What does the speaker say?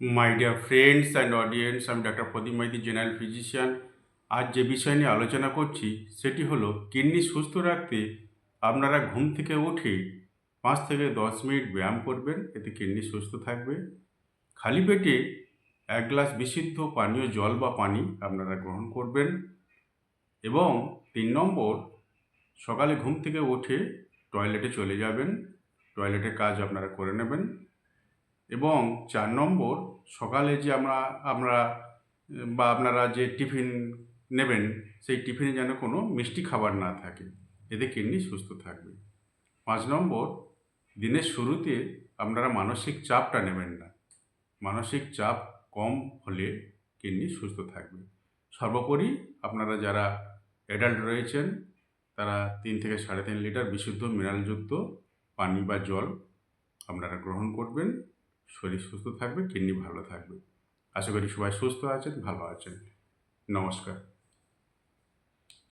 My dear friends and audience, আমি doctor প্রদীপ Maiti, general physician. আজ যে বিষয় নিয়ে আলোচনা করছি সেটি হলো কিডনি সুস্থ রাখতে আপনারা ঘুম থেকে উঠে 5 থেকে 10 মিনিট ব্যায়াম করবেন, এতে কিডনি সুস্থ থাকবে। খালি পেটে 1 গ্লাস বিশুদ্ধ পানীয় জল বা পানি আপনারা গ্রহণ করবেন এবং 3 নম্বর, সকালে ঘুম থেকে উঠে টয়লেটে চলে যাবেন, টয়লেটের কাজ আপনারা করে নেবেন এবং 4 নম্বর, সকালে যে আমরা বা আপনারা যে টিফিন নেবেন সেই টিফিনে যেন কোনো মিষ্টি খাবার না থাকে, এতে কিডনি সুস্থ থাকবে। 5 নম্বর, দিনের শুরুতে আপনারা মানসিক চাপটা নেবেন না, মানসিক চাপ কম হলে কিডনি সুস্থ থাকবে। সর্বোপরি আপনারা যারা অ্যাডাল্ট রয়েছেন তারা 3 থেকে 3.5 লিটার বিশুদ্ধ মিনারেলযুক্ত পানি বা জল আপনারা গ্রহণ করবেন, শরীর সুস্থ থাকবে, কিডনি ভালো থাকবে। আশা করি সবাই সুস্থ আছেন, ভালো আছেন। নমস্কার।